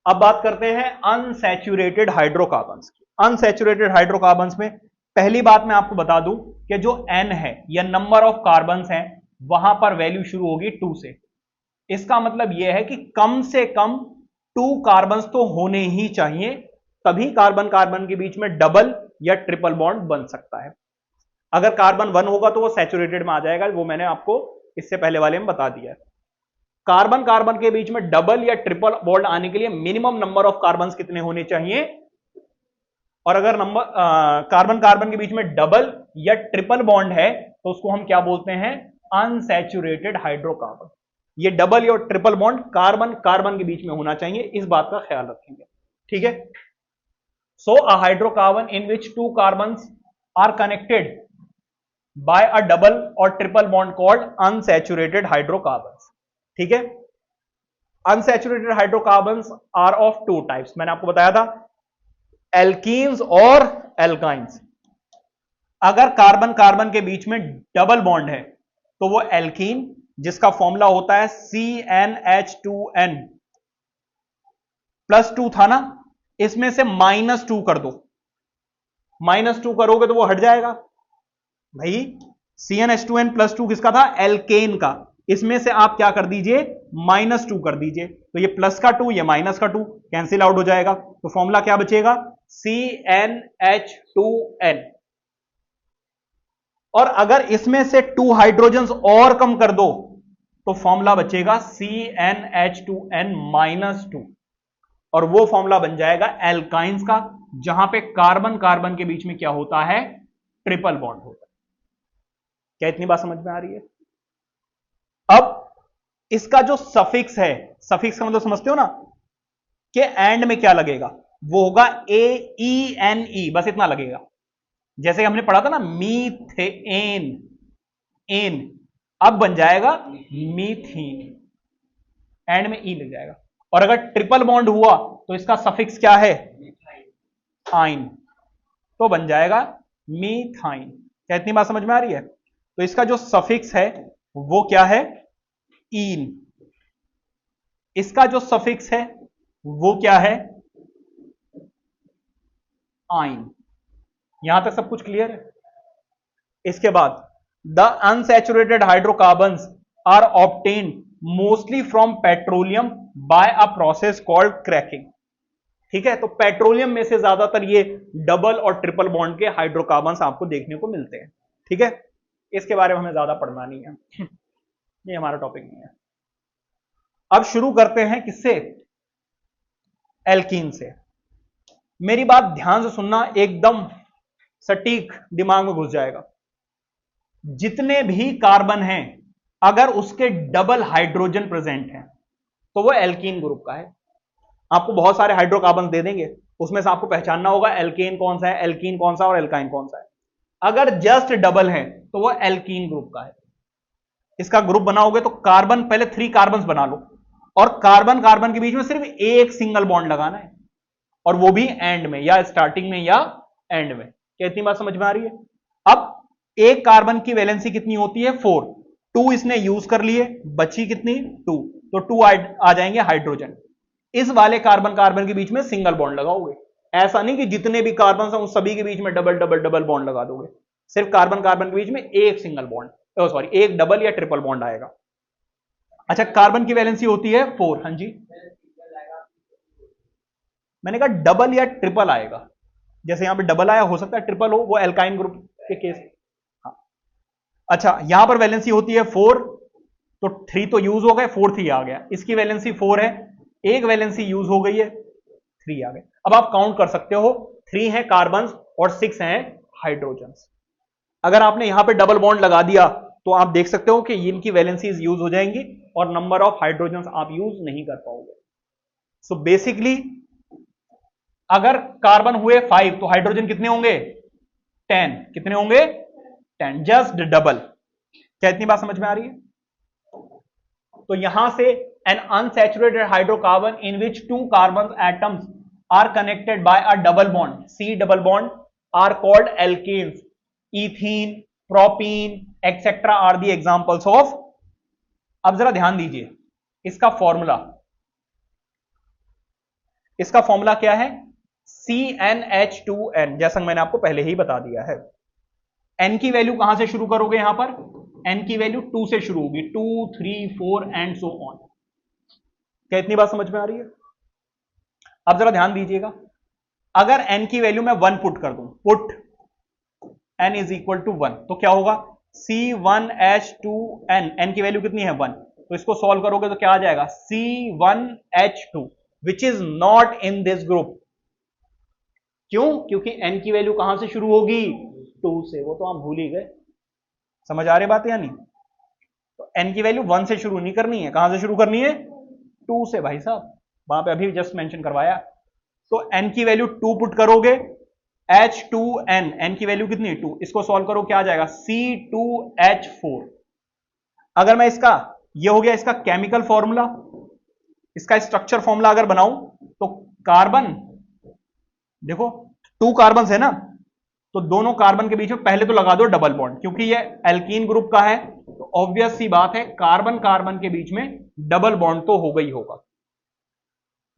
अब बात करते हैं अनसैचुरेटेड हाइड्रोकार्बन्स की। अनसैचुरेटेड हाइड्रोकार्बन्स में पहली बात मैं आपको बता दूं कि जो N है या नंबर ऑफ कार्बन्स हैं वहां पर वैल्यू शुरू होगी 2 से। इसका मतलब यह है कि कम से कम 2 कार्बन्स तो होने ही चाहिए, तभी कार्बन कार्बन के बीच में डबल या ट्रिपल बॉन्ड बन सकता है। अगर कार्बन 1 होगा तो वो सैचुरेटेड में आ जाएगा, वो मैंने आपको इससे पहले वाले में बता दिया है। कार्बन कार्बन के बीच में डबल या ट्रिपल बॉन्ड आने के लिए मिनिमम नंबर ऑफ कार्बन कितने होने चाहिए, और अगर नंबर कार्बन कार्बन के बीच में डबल या ट्रिपल बॉन्ड है तो उसको हम क्या बोलते हैं, अनसैचुरेटेड हाइड्रोकार्बन। ये डबल या ट्रिपल बॉन्ड कार्बन कार्बन के बीच में होना चाहिए, इस बात का ख्याल रखेंगे, ठीक है। So a hydrocarbon in which 2 carbon are connected by a double और triple bond called unsaturated hydrocarbons, ठीक है। Unsaturated hydrocarbons are of 2 types, मैंने आपको बताया था, एल्कीन्स और एल्काइंस। अगर कार्बन कार्बन के बीच में डबल बॉन्ड है तो वो एल्कीन, जिसका फॉर्मूला होता है CnH2n +2 था ना, इसमें से -2 कर दो, -2 करोगे तो वो हट जाएगा भाई। CnH2n +2 किसका था, एल्केन का, इसमें से आप क्या कर दीजिए, -2 कर दीजिए, तो ये प्लस का 2 ये माइनस का 2 कैंसिल आउट हो जाएगा, तो फॉर्मूला क्या बचेगा, CnH2n। और अगर इसमें से 2 हाइड्रोजन और कम कर दो तो फॉर्मूला बचेगा CnH2n-2, और वो फॉर्मूला बन जाएगा एल्काइंस का, जहां पे कार्बन कार्बन के बीच में क्या होता है, ट्रिपल बॉन्ड होता है। क्या इतनी बात समझ में आ रही है? अब इसका जो सफिक्स है, सफिक्स का मतलब समझते हो ना, कि एंड में क्या लगेगा, वो होगा AENE, बस इतना लगेगा। जैसे हमने पढ़ा था ना मीथेन, एन, अब बन जाएगा मीथीन, एंड में ई लग जाएगा। और अगर ट्रिपल बॉन्ड हुआ तो इसका सफिक्स क्या है, आइन, तो बन जाएगा मीथाइन। क्या इतनी बात समझ में आ रही है? तो इसका जो सफिक्स है वो क्या है, ईन। इसका जो सफिक्स है वो क्या है, आइन। यहां तक सब कुछ क्लियर है? इसके बाद the unsaturated hydrocarbons are obtained mostly from petroleum by a process called cracking, ठीक है। तो पेट्रोलियम में से ज्यादातर ये डबल और ट्रिपल बॉन्ड के हाइड्रोकार्बन्स आपको देखने को मिलते हैं, ठीक है। इसके बारे में हमें ज्यादा पढ़ना नहीं है, ये हमारा टॉपिक नहीं है। अब शुरू करते हैं किससे, एल्कीन से। मेरी बात ध्यान से सुनना, एकदम सटीक दिमाग में घुस जाएगा। जितने भी कार्बन हैं अगर उसके डबल हाइड्रोजन प्रेजेंट हैं तो वो एल्कीन ग्रुप का है। आपको बहुत सारे हाइड्रोकार्बन दे देंगे, उसमें से आपको पहचानना होगा एल्केन कौन सा है, एल्कीन कौन सा और एल्काइन कौन सा है। अगर जस्ट डबल है तो वो एल्कीन ग्रुप का है। इसका ग्रुप बनाओगे तो कार्बन, पहले 3 कार्बन बना लो, और कार्बन कार्बन के बीच में सिर्फ एक सिंगल बॉन्ड लगाना है, और वो भी एंड में, या स्टार्टिंग में या एंड में। क्या इतनी बात समझ में आ रही है? अब एक कार्बन की वैलेंसी कितनी होती है, 4, 2 इसने यूज कर लिए, बची कितनी, 2, तो 2 आ जाएंगे हाइड्रोजन। इस वाले कार्बन कार्बन के बीच में सिंगल बॉन्ड लगाओगे, ऐसा नहीं कि जितने भी कार्बन हैं उन सभी के बीच में डबल डबल डबल बॉन्ड लगा दोगे, सिर्फ कार्बन कार्बन के बीच में एक सिंगल बॉन्ड, सॉरी एक डबल या ट्रिपल बॉन्ड आएगा। अच्छा, कार्बन की वैलेंसी होती है 4, हाँ जी, मैंने कहा डबल या ट्रिपल आएगा, जैसे यहां पे डबल आया, हो सकता है ट्रिपल हो, वो एल्काइन ग्रुप के केस। हाँ, अच्छा यहां पर वैलेंसी होती है 4, तो 3 तो यूज हो गए, 4th ही आ गया, इसकी वैलेंसी 4 है, एक वैलेंसी यूज हो गई है, 3 आ गए। अब आप काउंट कर सकते हो, 3 है कार्बन और 6 हैं हाइड्रोजन। अगर आपने यहां पे डबल बॉन्ड लगा दिया तो आप देख सकते हो कि इनकी वैलेंसीज यूज हो जाएंगी और नंबर ऑफ हाइड्रोजन आप यूज नहीं कर पाओगे। सो बेसिकली अगर कार्बन हुए 5 तो हाइड्रोजन कितने होंगे, 10, कितने होंगे, 10, जस्ट डबल। क्या इतनी बात समझ में आ रही है? तो यहां से an unsaturated hydrocarbon in which 2 carbon atoms are connected by a double bond, C double bond, are called alkenes. Ethene, propene, etc. are the examples of। अब जरा ध्यान दीजिए इसका फॉर्मूला, इसका फॉर्मूला क्या है? CnH2n, जैसा मैंने आपको पहले ही बता दिया है। n की वैल्यू कहां से शुरू करोगे? यहां पर n की वैल्यू 2 से शुरू होगी, 2 3 4 एंड सो ऑन। क्या इतनी बात समझ में आ रही है? अब जरा ध्यान दीजिएगा, अगर n की वैल्यू मैं 1 पुट कर दूं, put n is equal to 1, तो क्या होगा? C1H2n, n की वैल्यू कितनी है? 1। तो इसको सॉल्व करोगे तो क्या आ जाएगा? C1H2 which is not in this group. क्यों? क्योंकि n की वैल्यू कहां से शुरू होगी? 2 से। वो तो आप भूल ही गए। समझ आ रही बात या नहीं? तो n की वैल्यू 1 से शुरू नहीं करनी है, कहां से शुरू करनी है? 2 से भाई साहब, वहां पे अभी जस्ट मेंशन करवाया। तो n की वैल्यू 2 पुट करोगे, H2n, n की वैल्यू कितनी है? 2। इसको सॉल्व करो, क्या आ जाएगा? C2H4। अगर मैं इसका, ये हो गया इसका केमिकल फॉर्मूला, इसका स्ट्रक्चर फॉर्मूला अगर बनाऊं तो कार्बन, देखो 2 कार्बन है ना, तो दोनों कार्बन के बीच में पहले तो लगा दो डबल बॉन्ड, क्योंकि ये एल्कीन ग्रुप का है, तो ऑब्वियस सी बात है कार्बन कार्बन के बीच में डबल बॉन्ड तो होगा ही होगा।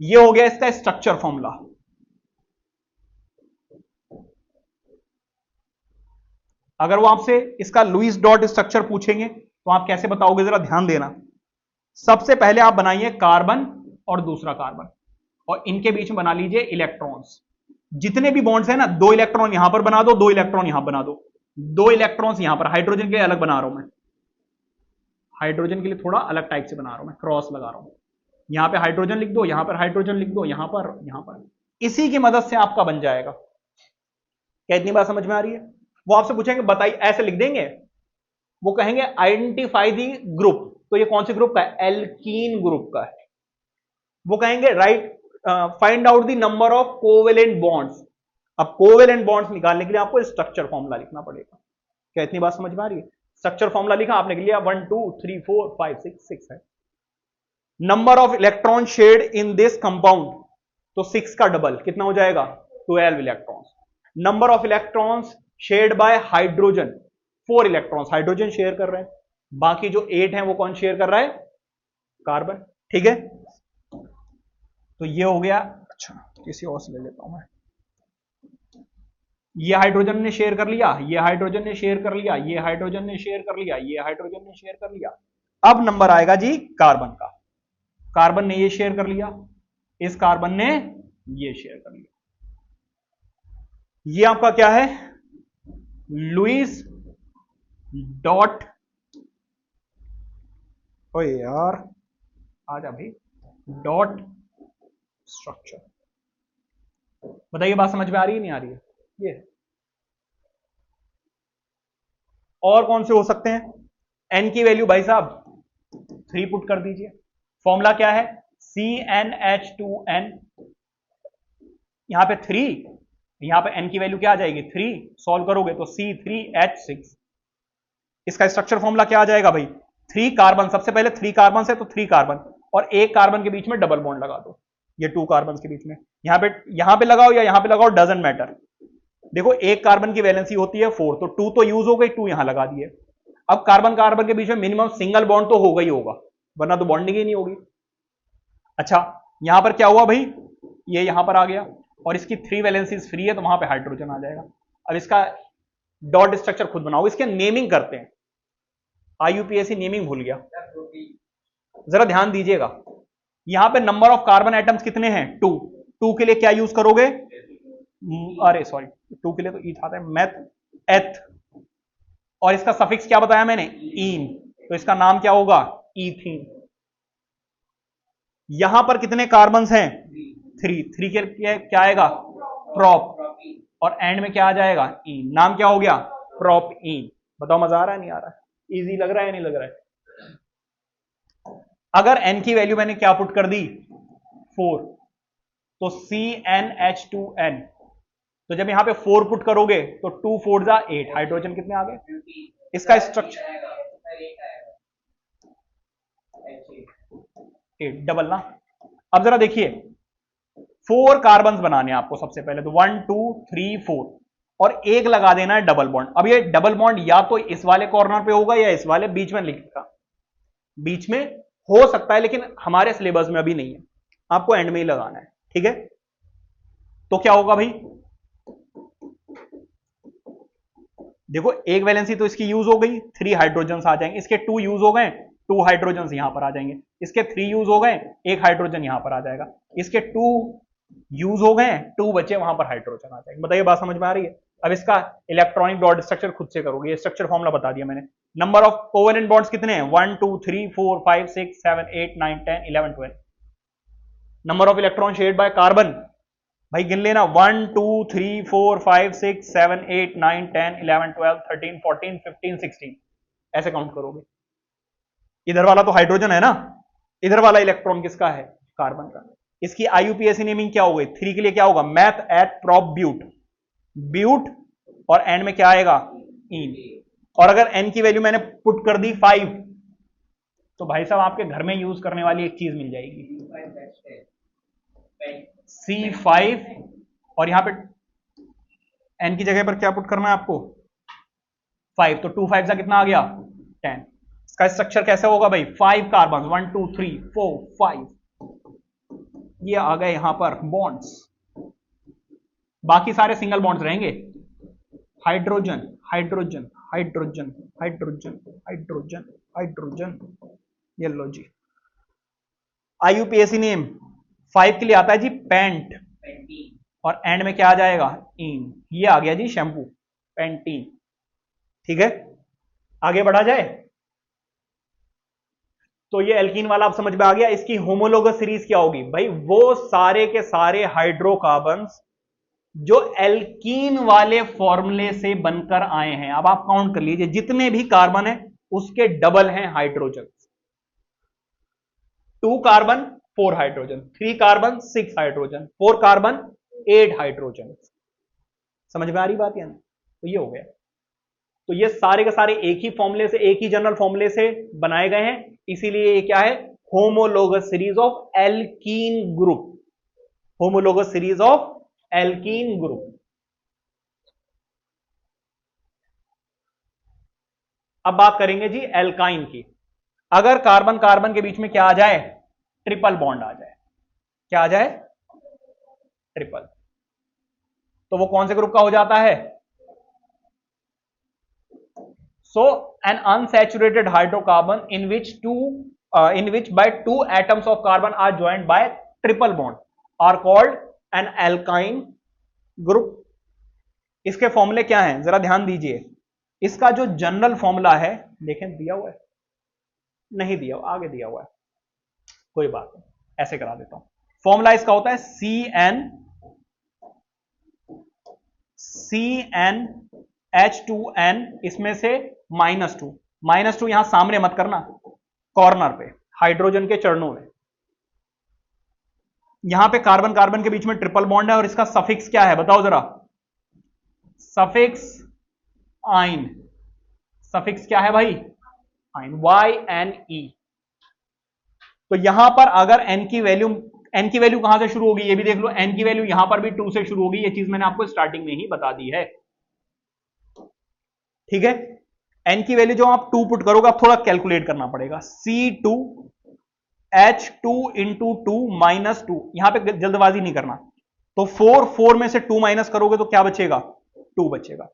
ये हो गया इसका स्ट्रक्चर फॉर्मूला। अगर वो आपसे इसका लुईस डॉट स्ट्रक्चर पूछेंगे तो आप कैसे बताओगे? जरा ध्यान देना। सबसे पहले आप बनाइए कार्बन और दूसरा कार्बन, और इनके बीच में बना लीजिए इलेक्ट्रॉन्स। जितने भी बॉन्ड्स हैं ना, 2 इलेक्ट्रॉन यहां पर बना दो, 2 इलेक्ट्रॉन यहां बना दो, 2 इलेक्ट्रॉन्स यहां पर। हाइड्रोजन के लिए अलग बना रहा हूं मैं, हाइड्रोजन के लिए थोड़ा अलग टाइप से बना रहा हूं मैं, क्रॉस लगा रहा हूं। यहां पे हाइड्रोजन लिख दो, यहां पर हाइड्रोजन लिख दो, यहां पर। इसी की मदद से आपका बन जाएगा। क्या इतनी बात समझ में आ रही है? वो आपसे पूछेंगे बताइए, ऐसे लिख देंगे, वो कहेंगे आइडेंटिफाई दी ग्रुप, तो ये कौन से ग्रुप का है? एल्कीन ग्रुप का है। वो कहेंगे right, find out the number of covalent bonds. अब कोवेलेंट बॉन्ड्स निकालने के लिए आपको स्ट्रक्चर फॉर्मूला लिखना पड़ेगा। क्या इतनी बात समझ में आ रही है? स्ट्रक्चर फॉर्मूला लिखा आपने, लिया 1 2 3 4 5 6 है। Number of electron shared in this compound, तो 6 का डबल कितना हो जाएगा? 12 electrons. Number of electrons shared by hydrogen, 4 electrons hydrogen share कर रहे हैं, बाकी जो 8 हैं वो कौन शेयर कर रहा है? कार्बन। ठीक है, तो ये हो गया। अच्छा, किसी और से ले लेता हूं मैं। ये हाइड्रोजन ने शेयर कर लिया, ये हाइड्रोजन ने शेयर कर लिया, ये हाइड्रोजन ने शेयर कर लिया, ये हाइड्रोजन ने शेयर कर लिया। अब नंबर आएगा जी कार्बन का। कार्बन ने ये शेयर कर लिया, इस कार्बन ने ये शेयर कर लिया। ये आपका क्या है? लुईस डॉट, ओए यार आजा भाई, डॉट स्ट्रक्चर। बताइए बात समझ में आ रही है नहीं आ रही है? ये और कौन से हो सकते हैं? n की वैल्यू भाई साहब 3 पुट कर दीजिए। फॉर्मूला क्या है? CnH2n, यहां पे 3, यहां पे n की वैल्यू क्या आ जाएगी? 3। सॉल्व करोगे तो C3H6। इसका स्ट्रक्चर फॉर्मूला क्या आ जाएगा भाई? 3 कार्बन, सबसे पहले 3 कार्बन है तो 3 कार्बन, और एक कार्बन के बीच में डबल बॉन्ड लगा दो, ये 2 कार्बन के बीच में। यहां पे लगाओ या यहां पे लगाओ, डजंट मैटर। देखो एक कार्बन की वैलेंसी होती है 4, तो 2 तो यूज हो गई, 2 यहां लगा दिए। अब कार्बन कार्बन के बीच में मिनिमम सिंगल बॉन्ड तो होगा ही होगा, वरना तो बॉन्डिंग ही नहीं होगी। अच्छा, यहां पर क्या हुआ भाई? ये यहां पर आ गया, और इसकी 3 वैलेंसीज फ्री है, तो वहां पे हाइड्रोजन आ जाएगा। अब इसका डॉट स्ट्रक्चर खुद बनाओ, इसके नेमिंग करते हैं। IUPAC नेमिंग भूल गया, जरा ध्यान दीजिएगा। यहां पे नंबर ऑफ कार्बन एटम्स कितने हैं? 2। 2 के लिए क्या यूज करोगे? अरे सॉरी, 2 के लिए तो ईथ आता है, मैथ, एथ, और इसका सफिक्स क्या बताया मैंने? ईन, तो इसका नाम क्या होगा? ईथीन। यहां पर कितने कार्बन्स हैं? 3। 3 के लिए क्या आएगा? प्रोप, और एंड में क्या आ जाएगा? ईन। नाम क्या हो गया? प्रोप ईन। बताओ मजा आ रहा है नहीं आ रहा है? इजी लग रहा है नहीं लग रहा है? अगर n की वैल्यू मैंने क्या पुट कर दी? 4, तो CnH2n, तो जब यहां पे 4 पुट करोगे तो 2 4 जा 8, हाइड्रोजन कितने आ गए? इसका स्ट्रक्चर 8 डबल ना। अब जरा देखिए, 4 कार्बन बनाने हैं आपको सबसे पहले, तो 1 2 3 4, और एक लगा देना है डबल बॉन्ड। अब ये डबल बॉन्ड या तो इस वाले कॉर्नर पे होगा या इस वाले बीच में लिखा, बीच में हो सकता है, लेकिन हमारे सिलेबस में अभी नहीं है, आपको एंड में ही लगाना है। ठीक है, तो क्या होगा भाई, देखो एक वैलेंसी तो इसकी यूज हो गई, 3 हाइड्रोजन आ जाएंगे, इसके 2 यूज हो गए, 2 हाइड्रोजन यहां पर आ जाएंगे, इसके 3 यूज हो गए, 1 हाइड्रोजन यहां पर आ जाएगा, इसके 2 यूज हो गए, 2 बचे, वहां पर हाइड्रोजन आ जाएंगे। बताइए बात समझ में आ रही है? अब इसका इलेक्ट्रॉनिक डॉट स्ट्रक्चर खुद से करोगे, ये स्ट्रक्चर फॉर्मूला बता दिया मैंने। नंबर ऑफ कोवेलेंट बॉन्ड्स कितने हैं? 1 2 3 4 5 6 7 8 9 10 11 12। Number of electron shared by carbon, भाई गिन लेना, 1 2 3 4 5 6 7 8 9 10 11 12 13 14 15 16, ऐसे काउंट करोगे। इधर वाला तो हाइड्रोजन है ना, इधर वाला इलेक्ट्रॉन किसका है? कार्बन का। इसकी आईयूपीएसी नेमिंग क्या हो गई? 3 के लिए क्या होगा? Meth eth prop but, but, और एंड में क्या आएगा? इन। और अगर एन की वैल्यू मैंने पुट कर दी 5, तो भाई साहब आपके घर में यूज करने वाली एक चीज मिल जाएगी, C5, और यहां पे एन की जगह पर क्या पुट करना है आपको? 5, तो 2 5 का कितना आ गया? 10। इसका स्ट्रक्चर कैसे होगा भाई? 5 कार्बन, 1 2 3 4 5, ये आ गए यहां पर बॉन्ड्स, बाकी सारे सिंगल बॉन्ड्स रहेंगे, hydrogen hydrogen hydrogen hydrogen hydrogen hydrogen, ये लो जी। आईयूपीएसी नेम 5 के लिए आता है जी पेंट, और एंड में क्या आ जाएगा? इन। ये आ गया जी शैम्पू, पेंटीन। ठीक है, आगे बढ़ा जाए। तो ये एल्कीन वाला आप समझ में आ गया। इसकी होमोलोगस सीरीज क्या होगी भाई? वो सारे के सारे हाइड्रोकार्बन्स जो एल्कीन वाले फॉर्मूले से बनकर आए हैं। अब आप काउंट कर लीजिए, जितने भी कार्बन है उसके डबल हैं hydrogen. 2 carbon 4 hydrogen, 3 carbon 6 hydrogen, 4 carbon 8 hydrogen. समझ में आ रही बात? या नहीं? तो ये हो गया। तो ये सारे के सारे एक ही फॉर्मूले से, एक ही जनरल फॉर्मूले से बनाए गए हैं, इसीलिए ये क्या है? Homologous series of alkene group, homologous series of alkene group. अब बात करेंगे जी एल्काइन की। अगर कार्बन कार्बन के बीच में क्या आ जाए? ट्रिपल बॉन्ड आ जाए। क्या आ जाए? ट्रिपल। तो वो कौन से ग्रुप का हो जाता है? So an unsaturated hydrocarbon in which by 2 atoms of carbon are joined by triple bond are called an alkyne group। इसके फॉर्मूले क्या हैं जरा ध्यान दीजिए। इसका जो जनरल फॉर्मूला है, देखें दिया हुआ है, नहीं दिया हुआ, आगे दिया हुआ है, कोई बात नहीं, ऐसे करा देता हूं। फॉर्मूला इसका होता है CnH2n, इसमें से -2, -2 यहां सामने मत करना, कॉर्नर पे हाइड्रोजन के चरणों में। यहां पे कार्बन कार्बन के बीच में ट्रिपल बॉन्ड है, और इसका सफिक्स क्या है बताओ जरा? सफिक्स आइन। सफिक्स क्या है भाई? आइन, YNE। तो यहां पर अगर n की वैल्यू कहां से शुरू होगी ये भी देख लो। n की वैल्यू यहां पर भी 2 से शुरू होगी, ये चीज मैंने आपको स्टार्टिंग में ही बता दी है। ठीक है, n की वैल्यू जो आप 2 पुट करोगे, आप थोड़ा कैलकुलेट करना पड़ेगा। C2H2 इंटू 2 -2, यहां पे जल्दबाजी नहीं करना। तो 4 में से 2 माइनस करोगे तो क्या बचेगा? 2 बचेगा।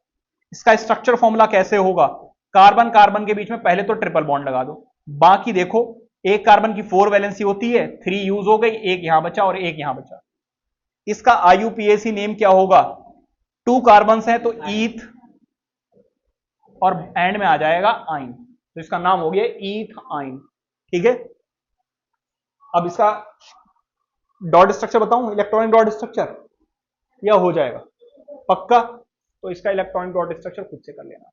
इसका स्ट्रक्चर फॉर्मूला कैसे होगा? कार्बन कार्बन के बीच में पहले तो ट्रिपल बॉन्ड लगा दो, बाकी देखो एक कार्बन की 4 वैलेंसी होती है, 3 यूज हो गई, एक यहां बचा और एक यहां बचा। इसका आईयूपीएसी नेम क्या होगा? 2 कार्बन है तो ईथ, और एंड में आ जाएगा आइन, तो इसका नाम हो गया ईथ आइन। ठीक है, अब इसका डॉट स्ट्रक्चर बताऊं, इलेक्ट्रॉनिक डॉट स्ट्रक्चर, या हो जाएगा पक्का? तो इसका इलेक्ट्रॉनिक डॉट स्ट्रक्चर खुद से कर लेना।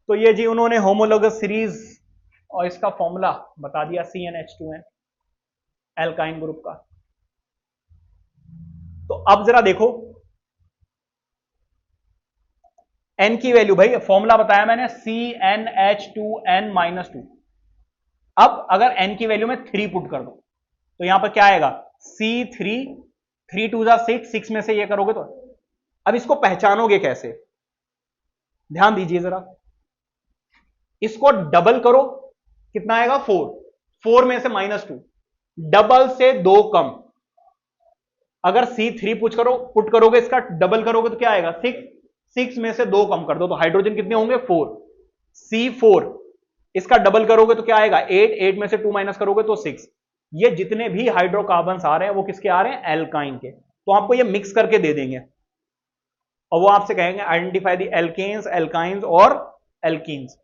तो ये जी उन्होंने होमोलोगस सीरीज और इसका फॉर्मूला बता दिया, CnH2n एल्काइन ग्रुप का। तो अब जरा देखो n की वैल्यू, भाई फॉर्मूला बताया मैंने CnH2n -2। अब अगर n की वैल्यू में 3 पुट कर दो तो यहां पर क्या आएगा? C3, 3 2 6, 6 में से ये करोगे तो। अब इसको पहचानोगे कैसे? ध्यान दीजिए जरा, इसको डबल करो, कितना आएगा? 4 में से -2, डबल से 2 कम, अगर C3 पुट करोगे, इसका डबल करोगे तो क्या आएगा 6, 6 में से 2 कम कर दो तो हाइड्रोजन कितने होंगे 4, C4 इसका डबल करोगे तो क्या आएगा 8, 8 में से 2 माइनस करोगे तो 6। ये जितने भी हाइड्रोकार्बन्स आ रहे हैं वो किसके आ रहे हैं, एल्काइन के। तो आपको ये मिक्स करके दे देंगे और वो आपसे कहेंगे आइडेंटिफाई द एल्केन्स, एल्काइंस और एल्कीन्स।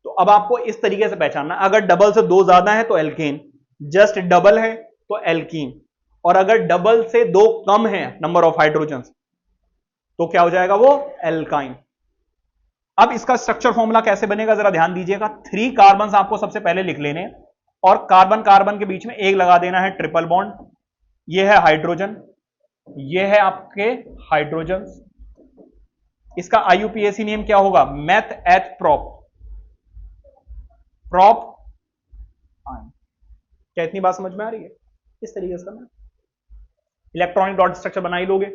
तो अब आपको इस तरीके से पहचानना, अगर डबल से 2 ज्यादा है तो एल्केन, जस्ट डबल है तो एल्कीन, और अगर डबल से 2 कम है नंबर ऑफ हाइड्रोजन तो क्या हो जाएगा वो एल्काइन। अब इसका स्ट्रक्चर फॉर्मूला कैसे बनेगा जरा ध्यान दीजिएगा। 3 कार्बन आपको सबसे पहले लिख लेने और कार्बन कार्बन के बीच में एक लगा देना है ट्रिपल बॉन्ड। ये है हाइड्रोजन, ये है आपके हाइड्रोजन। इसका आईयूपीएसी नेम क्या होगा, मेथ एथ प्रोप, प्रोप आयन। क्या इतनी बात समझ में आ रही है? इस तरीके से करना, इलेक्ट्रॉनिक डॉट स्ट्रक्चर बना ही लोगे।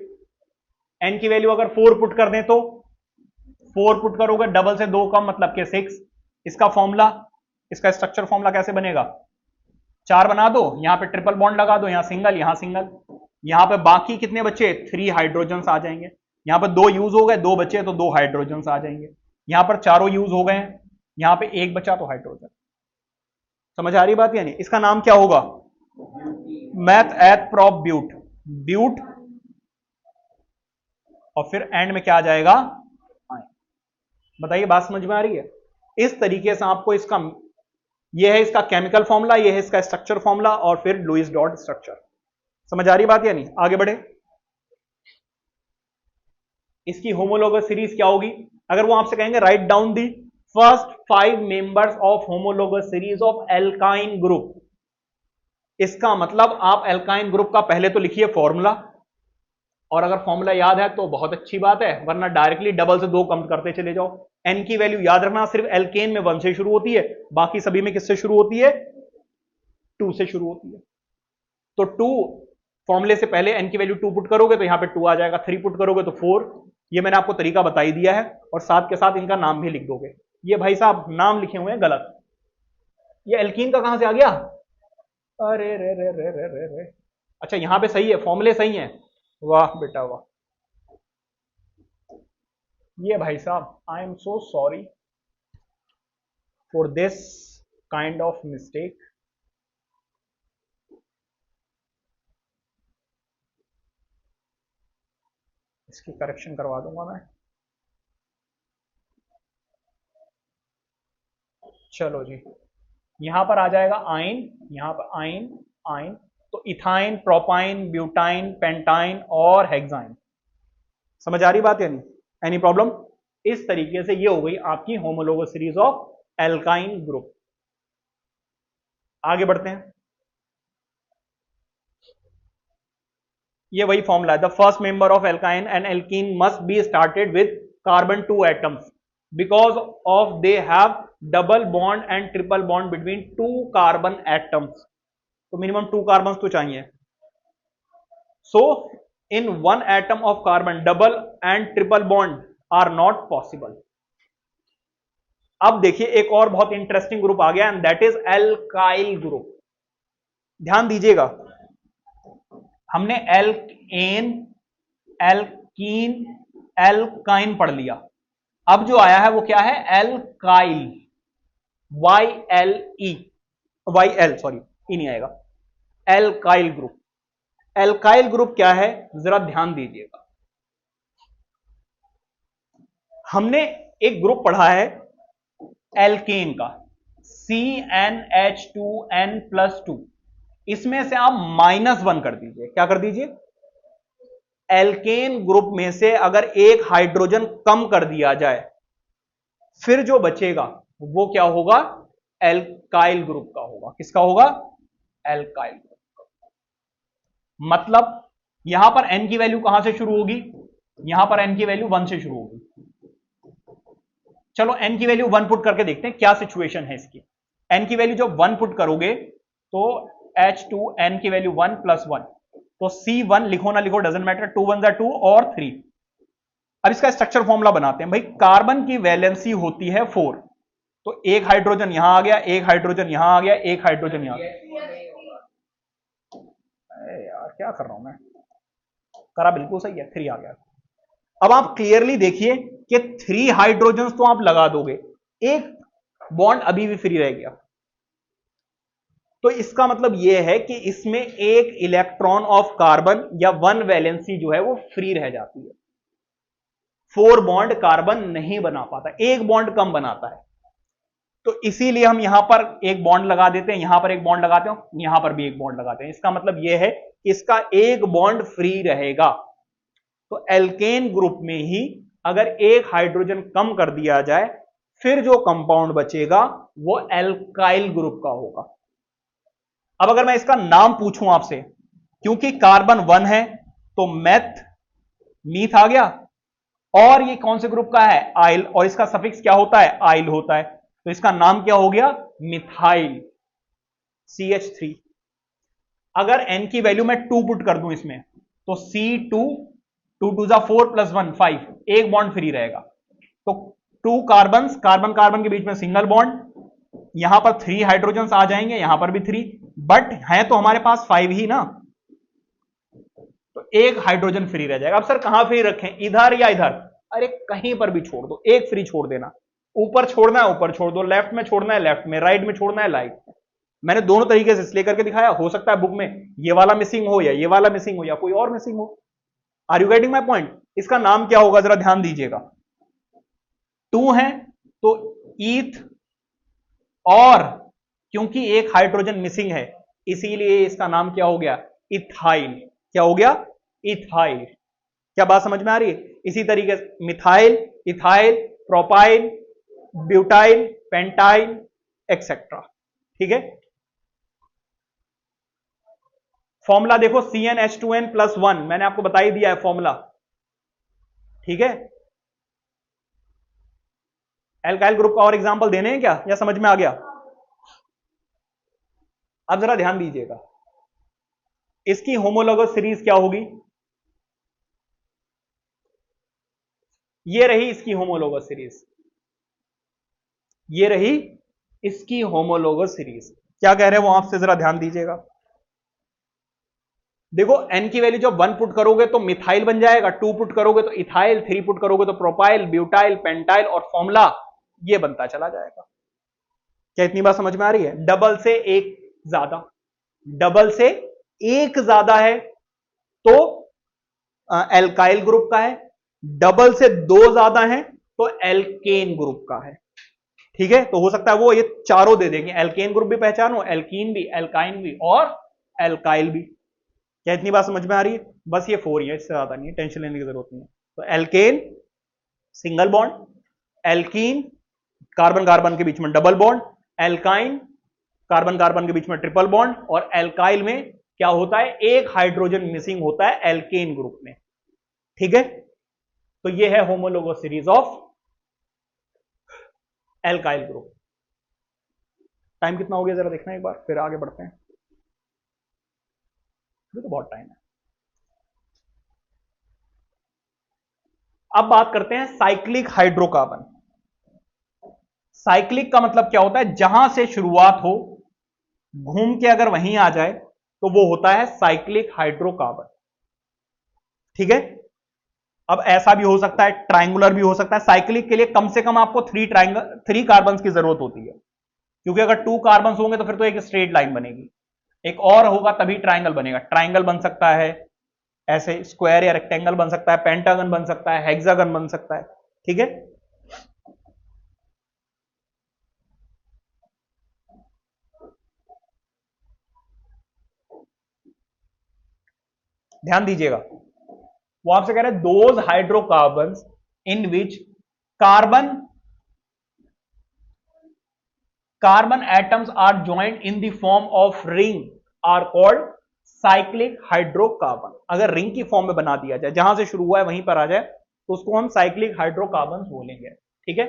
एन की वैल्यू अगर 4 पुट कर दें तो 4 पुट करोगे, डबल से 2 कम मतलब के 6। इसका फॉर्मूला, इसका स्ट्रक्चर फॉर्मूला कैसे बनेगा, 4 बना दो, यहां पे ट्रिपल बॉन्ड लगा दो, यहां सिंगल, यहां सिंगल, यहां पे बाकी कितने बचे 3 हाइड्रोजन आ जाएंगे। यहां पर 2 यूज हो गए, 2 बचे तो 2 हाइड्रोजन आ जाएंगे। यहां पर चारों यूज हो गए, यहां पे 1 बचा तो हाइड्रोजन। समझ आ रही बात? यानी इसका नाम क्या होगा, मैथ एथ प्रोप ब्यूट, ब्यूट, और फिर एंड में क्या आ जाएगा, बताइए बात समझ में आ रही है? इस तरीके से आपको इसका, यह है इसका केमिकल फॉर्मूला, यह है इसका स्ट्रक्चर फॉर्मूला, और फिर लुईस डॉट स्ट्रक्चर। समझ आ रही बात? यानी आगे बढ़े, इसकी होमोलोगस सीरीज क्या होगी। अगर वो आपसे कहेंगे write down the first 5 members of homologous series of alkyne group, इसका मतलब आप एल्काइन ग्रुप का पहले तो लिखिए फॉर्मूला, और अगर फॉर्मूला याद है तो बहुत अच्छी बात है, वरना डायरेक्टली डबल से 2 कम करते चले जाओ। एन की वैल्यू याद रखना, सिर्फ एल्केन में 1 से शुरू होती है, बाकी सभी में किससे शुरू होती है, 2 से शुरू होती है। तो 2 फॉर्मूले से पहले एन की वैल्यू 2 पुट करोगे तो यहां पे 2 आ जाएगा, 3 पुट करोगे तो 4। ये मैंने आपको तरीका बता ही दिया है, और साथ के साथ इनका नाम भी लिख दोगे। ये भाई साहब नाम लिखे हुए हैं गलत, ये एल्कीन का कहां से आ गया, अरे रे रे रे रे रे रे, अच्छा यहां पे सही है, फॉर्मूले सही है, वाह बेटा वाह। ये भाई साहब I am so sorry for this kind of mistake. इसकी करेक्शन करवा दूंगा मैं। चलो जी, यहां पर आ जाएगा आइन, यहां पर आइन, आइन, तो इथाइन, प्रोपाइन, ब्यूटाइन, पेंटाइन और हेक्साइन। समझ आ रही बात? यानी एनी प्रॉब्लम? इस तरीके से ये हो गई आपकी homologous series of alkyne group. आगे बढ़ते हैं, ये वही फॉर्मूला है, the first member of alkyne and alkene must be started with carbon 2 atoms because of they have double bond and triple bond between 2 carbon atoms. तो minimum 2 carbon तो चाहिए। So in 1 atom of carbon double and triple bond are not possible. अब देखिए एक और बहुत interesting group आ गया and that is alkyl group. ध्यान दीजिएगा, हमने एल्केन, एल्कीन, एल्काइन पढ़ लिया, अब जो आया है वो क्या है, alkyl, Y L E, Y L sorry, E नहीं आएगा, एल्काइल ग्रुप। एल्काइल ग्रुप क्या है जरा ध्यान दीजिएगा। हमने एक ग्रुप पढ़ा है एल्केन का, CnH2n+2, इसमें से आप -1 कर दीजिए। क्या कर दीजिए, एल्केन ग्रुप में से अगर एक हाइड्रोजन कम कर दिया जाए फिर जो बचेगा वो क्या होगा, एल्काइल ग्रुप का होगा। किसका होगा, एल्काइल ग्रुप का। मतलब यहां पर n की वैल्यू कहां से शुरू होगी, यहां पर n की वैल्यू 1 से शुरू होगी। चलो n की वैल्यू 1 पुट करके देखते हैं क्या सिचुएशन है इसकी। n की वैल्यू जब 1 पुट करोगे तो H2n की वैल्यू 1 + 1, तो C1 लिखो ना लिखो डजेंट मैटर, 2 1 = 2 और 3। अब इसका स्ट्रक्चर फॉर्मूला बनाते हैं। भाई कार्बन की वैलेंसी होती है 4, तो एक हाइड्रोजन यहां आ गया, एक हाइड्रोजन यहां आ गया, एक हाइड्रोजन यहां। यार क्या कर रहा हूं मैं, करा, बिल्कुल सही है, 3 आ गया। अब आप क्लियरली देखिए कि 3 हाइड्रोजन तो आप लगा दोगे, एक बॉन्ड अभी भी फ्री रह गया, तो इसका मतलब यह है कि इसमें एक इलेक्ट्रॉन ऑफ कार्बन या 1 वैलेंसी जो है वो फ्री रह जाती है। 4 बॉन्ड कार्बन नहीं बना पाता, एक बॉन्ड कम बनाता है, तो इसीलिए हम यहां पर एक बॉन्ड लगा देते हैं, यहां पर एक बॉन्ड लगाते हैं, यहां पर भी एक बॉन्ड लगाते हैं। इसका मतलब यह है कि इसका एक बॉन्ड फ्री रहेगा। तो एल्केन ग्रुप में ही अगर एक हाइड्रोजन कम कर दिया जाए, फिर जो कंपाउंड बचेगा वो एल्काइल ग्रुप का होगा। अब अगर मैं इसका नाम पूछूं आपसे, क्योंकि कार्बन 1 है तो मेथ, मीथ आ गया, और ये कौन से ग्रुप का है, आइल, और इसका सफिक्स क्या होता है, आइल होता है, तो इसका नाम क्या हो गया, मिथाइल CH3। अगर n की वैल्यू मैं 2 पुट कर दूं इसमें, तो C2, 2 2 जा 4 + 1 5, एक बॉन्ड फ्री रहेगा। तो 2 कार्बन, कार्बन कार्बन के बीच में सिंगल बॉन्ड, यहां पर 3 हाइड्रोजन आ जाएंगे, यहां पर भी 3, बट है तो हमारे पास 5 ही ना, तो एक हाइड्रोजन फ्री रह जाएगा। अब सर कहां फ्री रखें, इधर या इधर, अरे कहीं पर भी छोड़ दो, एक फ्री छोड़ देना, ऊपर छोड़ना है ऊपर छोड़ दो, लेफ्ट में छोड़ना है लेफ्ट में, राइट में छोड़ना है राइट में। मैंने दोनों तरीके से इसलिए करके दिखाया, हो सकता है बुक में ये वाला मिसिंग हो या ये वाला मिसिंग हो या कोई और मिसिंग हो। Are you getting my point? इसका नाम क्या होगा जरा ध्यान दीजिएगा। 2 है तो ईथ, और क्योंकि एक हाइड्रोजन मिसिंग है इसीलिए इसका नाम क्या हो गया, इथाइल। क्या हो गया, इथाइल। क्या बात समझ में आ रही है? इसी तरीके से methyl, ethyl, propyl, butyl, pentyl, etcetera. ठीक है, फॉर्मूला देखो, CnH2n+1, मैंने आपको बता ही दिया है फॉर्मूला। ठीक है, एल्काइल ग्रुप का और एग्जांपल देने हैं क्या, या समझ में आ गया? अब जरा ध्यान दीजिएगा, इसकी होमोलोगस सीरीज क्या होगी, ये रही इसकी होमोलोगस सीरीज, ये रही इसकी होमोलोगस सीरीज। क्या कह रहे हैं वो आपसे, जरा ध्यान दीजिएगा। देखो n की वैल्यू जब 1 पुट करोगे तो मिथाइल बन जाएगा, 2 पुट करोगे तो इथाइल, 3 पुट करोगे तो प्रोपाइल, ब्यूटाइल, पेंटाइल, और फॉर्मूला ये बनता चला जाएगा। क्या इतनी बात समझ में आ रही है? डबल से एक ज्यादा, डबल से एक ज्यादा है तो एल्काइल ग्रुप का है, डबल से 2 ज्यादा है तो एल्केन ग्रुप का है। ठीक है, तो हो सकता है वो ये चारों दे देंगे, एल्केन ग्रुप भी पहचानो, एल्कीन भी, एल्काइन भी, और एल्काइल भी। क्या इतनी बात समझ में आ रही है? बस ये 4 ही है, इससे ज्यादा नहीं है, टेंशन लेने की जरूरत नहीं है। तो alkane single bond, alkene carbon carbon के बीच में double bond, alkyne carbon carbon के बीच में ट्रिपल बॉन्ड, और एल्काइल में क्या होता है, एक हाइड्रोजन मिसिंग होता है एल्केन ग्रुप में। ठीक है, तो ये है homologous series of alkyl group. Time कितना हो गया जरा देखना एक बार, फिर आगे बढ़ते हैं, तो बहुत टाइम है। अब बात करते हैं साइक्लिक हाइड्रोकार्बन। साइक्लिक का मतलब क्या होता है, जहां से शुरुआत हो घूम के अगर वहीं आ जाए तो वो होता है साइक्लिक हाइड्रोकार्बन। ठीक है, अब ऐसा भी हो सकता है, ट्रायंगुलर भी हो सकता है। साइक्लिक के लिए कम से कम आपको 3 कार्बन की जरूरत होती है, क्योंकि अगर 2 कार्बन होंगे तो फिर तो एक स्ट्रेट लाइन बनेगी, एक और होगा तभी ट्रायंगल बनेगा। ट्रायंगल बन सकता है, ऐसे स्क्वायर या रेक्टेंगल बन सकता है, पेंटागन बन सकता है, हेक्सागन बन सकता है। ठीक है, ध्यान दीजिएगा, वो आपसे कह रहे हैं those hydrocarbon in which carbon carbon atoms are joined in the form of ring are called cyclic hydrocarbon. अगर रिंग की फॉर्म में बना दिया जाए, जहां से शुरू हुआ है वहीं पर आ जाए, तो उसको हम साइक्लिक हाइड्रोकार्बन बोलेंगे। ठीक है,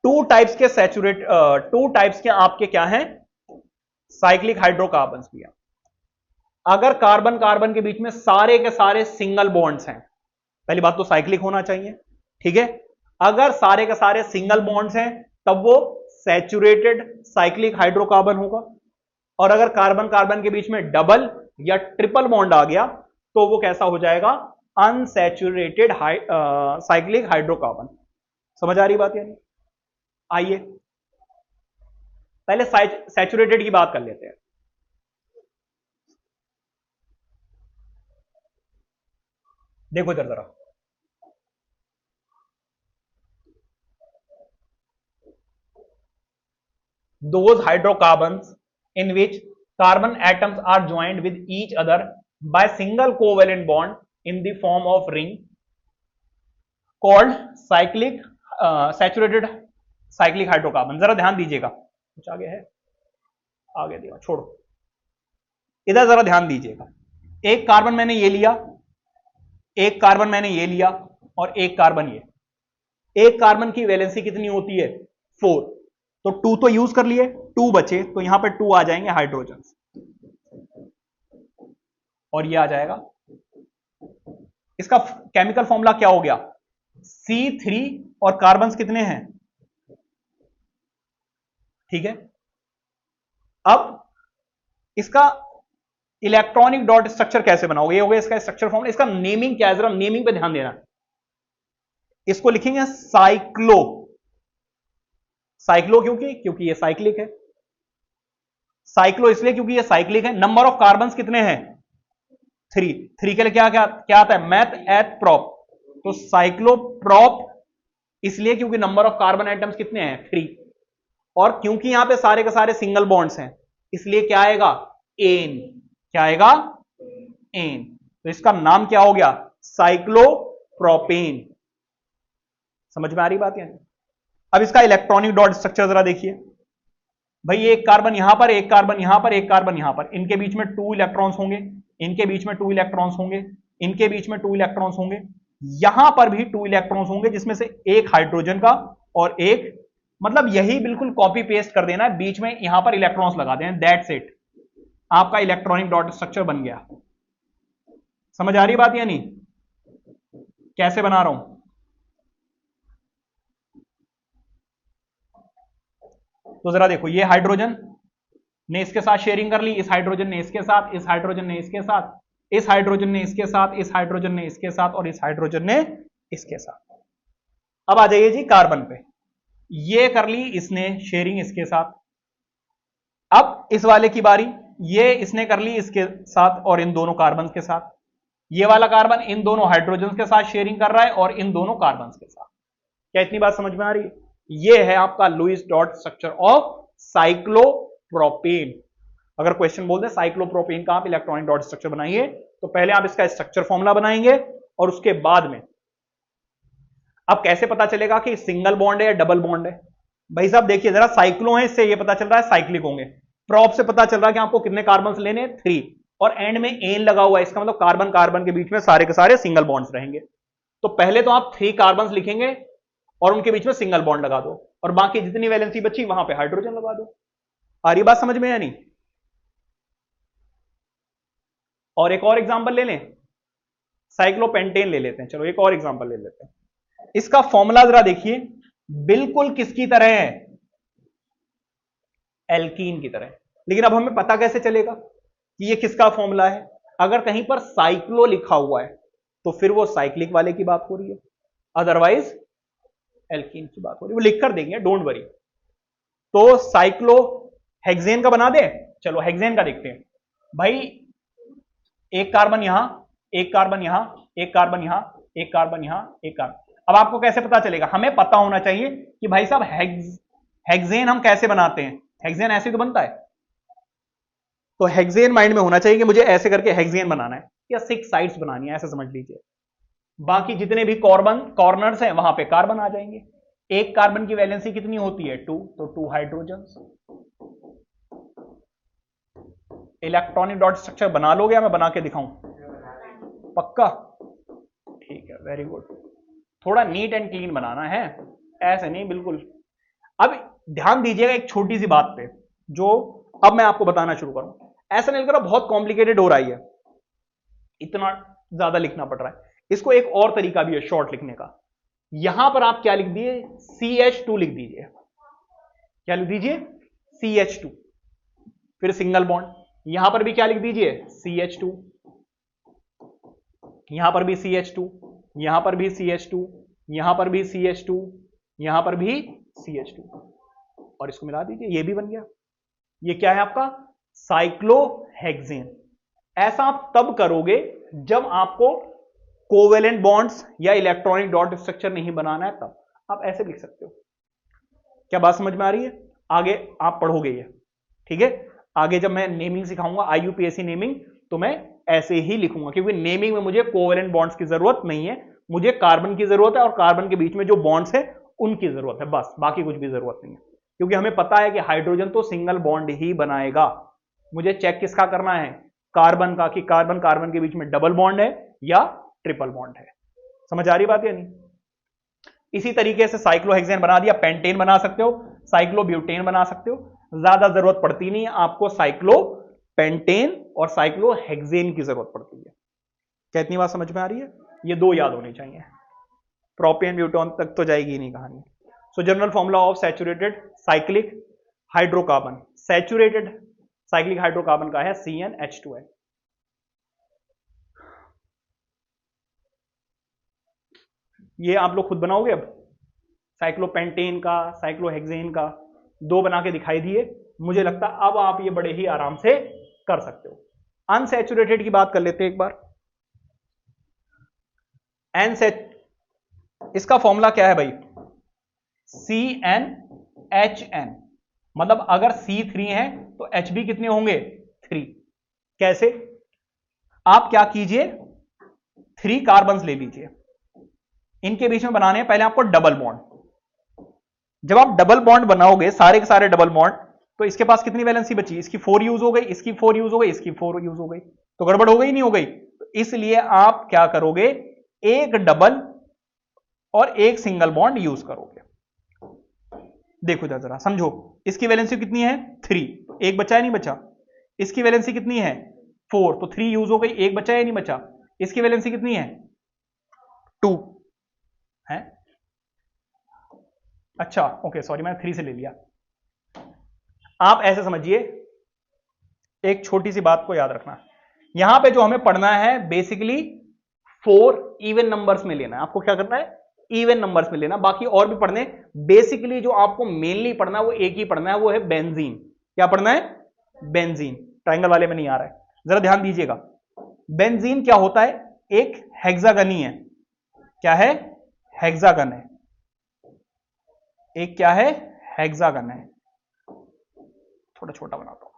2 टाइप्स के सैचुरेट 2 टाइप्स के आपके क्या हैं, साइक्लिक हाइड्रोकार्बन भी हैं। अगर कार्बन कार्बन के बीच में सारे के सारे सिंगल बॉन्ड्स हैं, पहली बात तो साइक्लिक होना चाहिए। ठीक है, अगर सारे के सारे सिंगल बॉन्ड्स हैं तब वो सैचुरेटेड साइक्लिक हाइड्रोकार्बन होगा, और अगर कार्बन कार्बन के बीच में डबल या ट्रिपल बॉन्ड आ गया तो वो कैसा हो जाएगा, अनसैचुरेटेड साइक्लिक हाइड्रोकार्बन। समझ आ रही बात यानी? आइए पहले सैचुरेटेड की बात कर लेते हैं। देखो इधर जरा, those hydrocarbons in which carbon atoms are joined with each other by single covalent bond in the form of ring called cyclic saturated cyclic hydrocarbon। जरा ध्यान दीजिएगा, कुछ आगे है, आगे दिया छोड़ो, इधर जरा ध्यान दीजिएगा। एक कार्बन मैंने ये लिया, एक कार्बन मैंने ये लिया, और एक कार्बन ये। एक कार्बन की वैलेंसी कितनी होती है, 4, तो 2 तो यूज कर लिए, 2 बचे, तो यहां पे 2 आ जाएंगे हाइड्रोजन, और ये आ जाएगा। इसका केमिकल फॉर्मूला क्या हो गया, C3, और कार्बन कितने हैं, ठीक है। अब इसका इलेक्ट्रॉनिक डॉट स्ट्रक्चर कैसे बनाओगे, ये हो गया इसका स्ट्रक्चर फॉर्मूला। इसका नेमिंग क्या है, जरा नेमिंग पे ध्यान देना। इसको लिखेंगे साइक्लो, साइक्लो क्योंकि ये साइक्लिक है। साइक्लो इसलिए क्योंकि ये साइक्लिक है। नंबर ऑफ कार्बन्स कितने हैं, 3। 3 के लिए क्या क्या क्या आता है, मैथ एट प्रॉप, तो साइक्लोप्रॉप इसलिए क्योंकि नंबर ऑफ कार्बन आइटम्स कितने हैं, 3। और क्योंकि यहां पे सारे के सारे सिंगल बॉन्ड्स हैं, इसलिए क्या आएगा, एन। क्या आएगा, एन। तो इसका नाम क्या हो गया, साइक्लोप्रोपेन। समझ में आ रही बात है? अब इसका इलेक्ट्रॉनिक डॉट स्ट्रक्चर जरा देखिए भाई, एक कार्बन यहां पर, एक कार्बन यहां पर, एक कार्बन यहां पर, इनके बीच में 2 इलेक्ट्रॉन्स होंगे, इनके बीच में 2 इलेक्ट्रॉन्स होंगे, इनके बीच में 2 इलेक्ट्रॉन्स होंगे, यहां पर भी 2 इलेक्ट्रॉन्स होंगे, जिसमें से एक हाइड्रोजन का और एक, मतलब यही बिल्कुल कॉपी पेस्ट कर देना है, बीच में यहां पर इलेक्ट्रॉन्स लगा देना, दैट्स इट, आपका इलेक्ट्रॉनिक डॉट स्ट्रक्चर बन गया। समझ आ रही बात या नहीं, कैसे बना रहा हूं? तो जरा देखो, ये हाइड्रोजन ने इसके साथ शेयरिंग कर ली, इस हाइड्रोजन ने इसके साथ, इस हाइड्रोजन ने इसके साथ, इस हाइड्रोजन ने इसके साथ, इस हाइड्रोजन ने इसके साथ, और इस हाइड्रोजन ने इसके साथ। अब आ जाइए जी कार्बन पे, ये कर ली इसने शेयरिंग इसके साथ। अब इस वाले की बारी, ये इसने कर ली इसके साथ और इन दोनों कार्बन के साथ। ये वाला कार्बन इन दोनों हाइड्रोजन के साथ शेयरिंग कर रहा है और इन दोनों कार्बन के साथ। क्या इतनी बात समझ में आ रही है? ये है आपका Lewis dot structure of cyclopropane. अगर क्वेश्चन बोल दे साइक्लोप्रोपेन का आप इलेक्ट्रॉनिक डॉट स्ट्रक्चर बनाइए, तो पहले आप इसका स्ट्रक्चर फॉर्मूला बनाएंगे, और उसके बाद में अब कैसे पता चलेगा कि सिंगल बॉन्ड है या डबल बॉन्ड है? भाई साहब देखिए जरा, साइक्लो है, इससे ये पता चल रहा है साइक्लिक होंगे। प्रॉप से पता चल रहा है कि आपको कितने कार्बन लेने, 3, और एंड में एन लगा हुआ है, इसका मतलब कार्बन कार्बन के बीच में सारे के सारे सिंगल बॉन्ड्स रहेंगे। तो पहले तो आप 3 कार्बन लिखेंगे और उनके बीच में सिंगल बॉन्ड लगा दो, और बाकी जितनी वैलेंसी बची वहां पे हाइड्रोजन लगा दो। आ रही बात समझ में या नहीं? और एक और एग्जांपल ले लें, साइक्लोपेंटेन ले लेते हैं। चलो एक और एग्जांपल ले लेते हैं। इसका फॉर्मूला जरा देखिए, बिल्कुल किसकी तरह है, एल्कीन की तरह। लेकिन अब हमें पता कैसे चलेगा कि ये किसका फॉर्मूला है? अगर कहीं पर साइक्लो लिखा हुआ है तो फिर वो साइक्लिक वाले की बात हो रही है, अदरवाइज एल्कीन की बात हो रही है। वो लिख कर देंगे, डोंट वरी। तो साइक्लो हेक्सेन का बना दे, चलो हेक्सेन का देखते हैं। भाई एक कार्बन यहां, एक कार्बन यहां, एक कार्बन यहां, एक कार्बन यहां, एक कार्बन। अब आपको कैसे पता चलेगा? हमें पता होना चाहिए कि भाई साहब हेक्सेन हम कैसे बनाते हैं। हेक्सेन ऐसे तो बनता है, तो हेक्सेन माइंड में होना चाहिए कि मुझे ऐसे करके हेक्सेन बनाना है, या 6 साइड्स बनानी है, ऐसे समझ लीजिए। बाकी जितने भी कॉर्नर्स हैं वहां पे कार्बन आ जाएंगे। एक कार्बन की वैलेंसी कितनी होती है, 2, तो 2 हाइड्रोजन। इलेक्ट्रॉनिक डॉट स्ट्रक्चर बना लोगे या मैं बना के दिखाऊं? पक्का? ठीक है, वेरी गुड। थोड़ा नीट एंड क्लीन बनाना है, ऐसे नहीं बिल्कुल। अब ध्यान दीजिएगा एक छोटी सी बात पे, जो अब मैं आपको बताना शुरू करूं। ऐसा नहीं लग रहा बहुत कॉम्प्लिकेटेड हो रही है, इतना ज्यादा लिखना पड़ रहा है। इसको एक और तरीका भी है शॉर्ट लिखने का। यहां पर आप क्या लिख दिए, CH2 लिख दीजिए। क्या लिख दीजिए, CH2, फिर सिंगल बॉन्ड। यहां पर भी क्या लिख दीजिए, CH2, यहां पर भी CH2, यहां पर भी CH2, यहां पर भी CH2, यहां पर भी CH2, और इसको मिला दीजिए, ये भी बन गया। ये क्या है आपका साइक्लोहेक्सेन। ऐसा आप तब करोगे जब आपको कोवेलेंट बॉन्ड्स या इलेक्ट्रॉनिक डॉट स्ट्रक्चर नहीं बनाना है, तब आप ऐसे लिख सकते हो। क्या बात समझ में आ रही है? आगे आप पढ़ोगे ये, ठीक है। आगे जब मैं नेमिंग सिखाऊंगा, IUPAC नेमिंग, तो मैं ऐसे ही लिखूंगा, क्योंकि नेमिंग में मुझे कोवेलेंट बॉन्ड्स की जरूरत नहीं है, मुझे कार्बन की जरूरत है और कार्बन के बीच में जो बॉन्ड्स है उनकी जरूरत है, बस, बाकी कुछ भी जरूरत नहीं है। क्योंकि हमें पता है कि हाइड्रोजन तो सिंगल बॉन्ड ही बनाएगा। मुझे चेक किसका करना है? कार्बन का, कि कार्बन कार्बन के बीच में डबल बॉन्ड है या ट्रिपल बॉन्ड है। समझ आ रही बात या नहीं? इसी तरीके से साइक्लोहेक्सेन बना दिया, पेंटेन बना सकते हो, साइक्लोब्यूटेन बना सकते हो, ज्यादा जरूरत पड़ती नहीं है आपको साइक्लोपेंटेन और साइक्लोहेक्सेन की जरूरत पड़ती है। क्या इतनी बात समझ में आ रही है? ये दो याद होनी चाहिए, प्रोपेन ब्यूटेन तक तो जाएगी नहीं कहानी। सो general formula of saturated cyclic hydrocarbon, saturated cyclic hydrocarbon का है CnH2n। ये आप लोग खुद बनाओगे। अब साइक्लोपेंटेन का, साइक्लोहेक्सेन का दो बना के दिखाई दिए, मुझे लगता है अब आप ये बड़े ही आराम से कर सकते हो। अनसैचुरेटेड की बात कर लेते हैं एक बार। इसका फॉर्मूला क्या है भाई? CnHn, मतलब अगर C3 है तो H भी कितने होंगे? 3। कैसे? आप क्या कीजिए, 3 कार्बन्स ले लीजिए, इनके बीच में बनाने हैं पहले आपको डबल बॉन्ड। जब आप डबल बॉन्ड बनाओगे, सारे के सारे डबल बॉन्ड, तो इसके पास कितनी वैलेंसी बची? इसकी 4 यूज हो गई, इसकी 4 यूज हो गई, इसकी 4 यूज हो गई, तो गड़बड़ हो गई नहीं हो गई? तो इसलिए आप क्या करोगे, एक डबल और एक सिंगल बॉन्ड यूज करोगे। देखो इधर जरा समझो, इसकी वैलेंसी कितनी है? 3, एक बचा है नहीं बचा? इसकी वैलेंसी कितनी है? 4, तो 3 यूज हो गई, एक बचा है नहीं बचा? इसकी वैलेंसी कितनी है? 2 है। अच्छा ओके, सॉरी, मैं 3 से ले लिया। आप ऐसे समझिए, एक छोटी सी बात को याद रखना, यहां पे जो हमें पढ़ना है बेसिकली 4 इवन नंबर्स में लेना है। आपको क्या करना है? इवन नंबर्स में लेना। बाकी और भी पढ़ने, बेसिकली जो आपको मेनली पढ़ना है वो एक ही पढ़ना है, वो है बेंजीन। क्या पढ़ना है? बेंजीन। ट्रायंगल वाले में नहीं आ रहा है, जरा ध्यान दीजिएगा। बेंजीन क्या होता है? एक हेक्सागन ही है। क्या है? हेक्सागन है। एक क्या है? हेक्सागन है। थोड़ा छोटा बनाता हूं।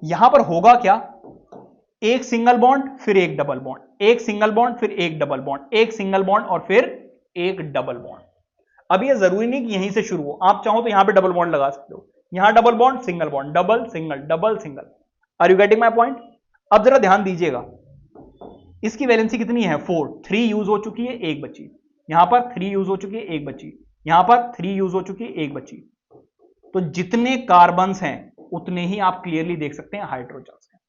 यहां पर होगा क्या? एक सिंगल बॉन्ड फिर एक डबल बॉन्ड, एक सिंगल बॉन्ड फिर एक डबल बॉन्ड, एक सिंगल बॉन्ड और फिर एक डबल बॉन्ड। अब ये जरूरी नहीं कि यहीं से शुरू हो, आप चाहो तो यहां पे डबल बॉन्ड लगा सकते हो, यहां double bond, single bond, double single, double single. Are you getting my point? अब जरा ध्यान दीजिएगा, इसकी वैलेंसी कितनी है? 4, 3 यूज हो चुकी है, एक बची। यहां पर 3 यूज हो चुकी है, एक बची। यहां पर 3 यूज हो चुकी है, एक बची। तो जितने कार्बन्स हैं उतने ही आप क्लियरली देख सकते हैं हाइड्रोजन हैं।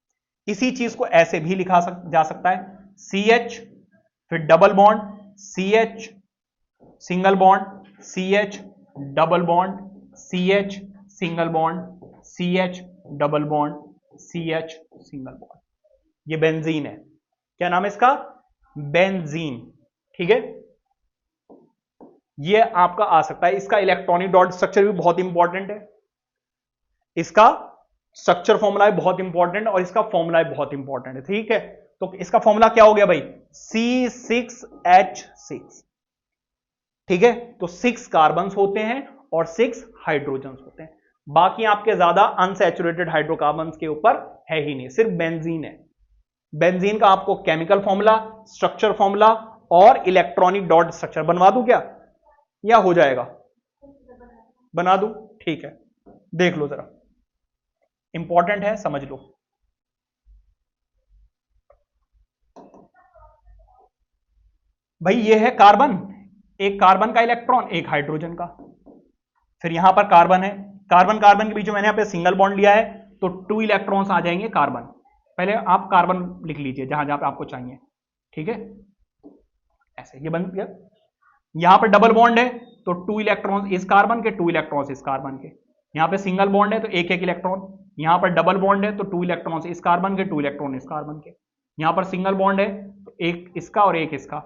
इसी चीज को ऐसे भी लिखा जा सकता है, CH फिर double bond, CH single bond, CH double bond, CH single bond, CH double bond, CH single bond. ये बेंजीन है। क्या नाम है इसका? बेंजीन। ठीक है, ये आपका आ सकता है। इसका इलेक्ट्रॉनिक डॉट स्ट्रक्चर भी बहुत इंपॉर्टेंट है, इसका स्ट्रक्चर फॉर्मूला भी बहुत इंपॉर्टेंट और इसका फॉर्मूला भी बहुत इंपॉर्टेंट है। ठीक है, तो इसका फॉर्मूला क्या हो गया भाई? C6H6। ठीक है, तो 6 कार्बन्स होते हैं और 6 हाइड्रोजन्स होते हैं। बाकी आपके ज्यादा अनसैचुरेटेड हाइड्रोकार्बन्स के ऊपर है ही नहीं, सिर्फ बेंजीन है। बेंजीन का आपको केमिकल फॉर्मूला, स्ट्रक्चर फॉर्मूला और इलेक्ट्रॉनिक डॉट स्ट्रक्चर बनवा दूं क्या, या हो जाएगा? बना दूं? ठीक है, देख लो जरा, इंपॉर्टेंट है, समझ लो। भाई ये है कार्बन, एक कार्बन का इलेक्ट्रॉन, एक हाइड्रोजन का। फिर यहां पर कार्बन है, कार्बन कार्बन के बीच में मैंने यहां पे सिंगल बॉन्ड लिया है, तो 2 इलेक्ट्रॉन्स आ जाएंगे कार्बन। पहले आप कार्बन लिख लीजिए जहां जहां पे आपको चाहिए। ठीक है, ऐसे ये बन गया। यहां पर डबल बॉन्ड है, तो 2 इलेक्ट्रॉन्स इस कार्बन के, 2 इलेक्ट्रॉन्स इस कार्बन के। यहां पे सिंगल बॉन्ड है तो एक एक इलेक्ट्रॉन, यहां पर डबल बॉन्ड है तो 2 इलेक्ट्रॉन्स इस कार्बन के, 2 इलेक्ट्रॉन इस कार्बन के। यहां पर सिंगल बॉन्ड है तो एक इसका और एक इसका।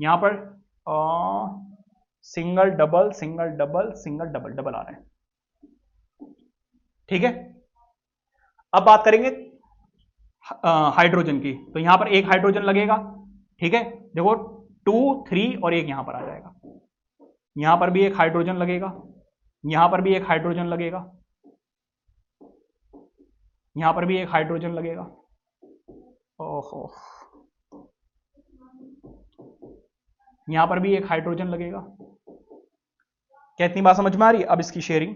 यहां पर single double single double single double double आ रहे हैं, ठीक है। अब बात करेंगे हाइड्रोजन की, तो यहां पर एक हाइड्रोजन लगेगा, ठीक है। देखो 2 3 और एक यहां पर आ जाएगा, यहां पर भी एक हाइड्रोजन लगेगा, यहां पर भी एक हाइड्रोजन लगेगा, यहां पर भी एक हाइड्रोजन लगेगा। ओहो, यहां पर भी एक हाइड्रोजन लगेगा। क्या इतनी बात समझ में आ रही है? अब इसकी शेयरिंग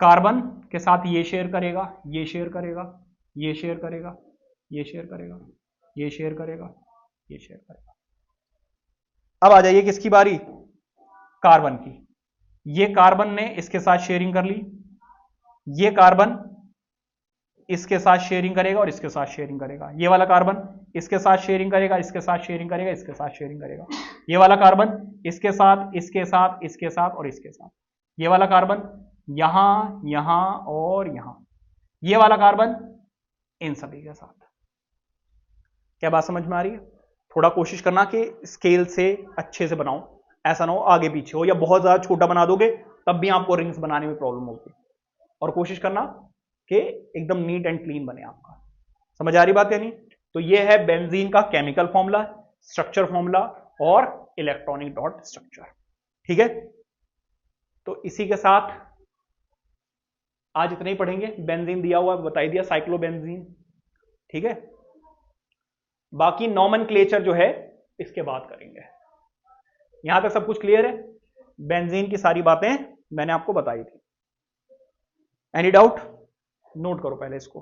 कार्बन के साथ ये शेयर करेगा, ये शेयर करेगा, ये शेयर करेगा, ये शेयर करेगा, ये शेयर करेगा, ये शेयर करेगा। अब आ जाइए किसकी बारी? कार्बन की। ये कार्बन ने इसके साथ शेयरिंग कर ली, ये कार्बन इसके साथ शेयरिंग करेगा और इसके साथ शेयरिंग करेगा। ये वाला कार्बन इसके साथ शेयरिंग करेगा, इसके साथ शेयरिंग करेगा, इसके साथ शेयरिंग करेगा। ये वाला कार्बन इसके साथ, इसके साथ, इसके साथ और इसके साथ। ये वाला कार्बन यहां, यहां और यहां। ये वाला कार्बन इन सभी के साथ। क्या बात समझ में आ रही है? थोड़ा कोशिश करना कि स्केल से अच्छे से बनाओ, ऐसा ना हो आगे पीछे हो, या बहुत ज्यादा छोटा बना दोगे तब भी आपको रिंग्स बनाने में प्रॉब्लम होगी। और कोशिश करना कि एकदम नीट एंड क्लीन बने आपका। समझ आ रही बात या नहीं? तो ये है बेंजीन का केमिकल फॉर्मूला, स्ट्रक्चर फॉर्मूला और इलेक्ट्रॉनिक डॉट स्ट्रक्चर, ठीक है। तो इसी के साथ आज इतना ही पढ़ेंगे। बेंजीन दिया हुआ बता ही दिया, साइक्लोबेंजीन, ठीक है। बाकी नॉमेनक्लेचर जो है इसके बाद करेंगे। यहां तक सब कुछ क्लियर है? बेंजीन की सारी बातें मैंने आपको बताई थी। Any doubt? नोट करो पहले इसको।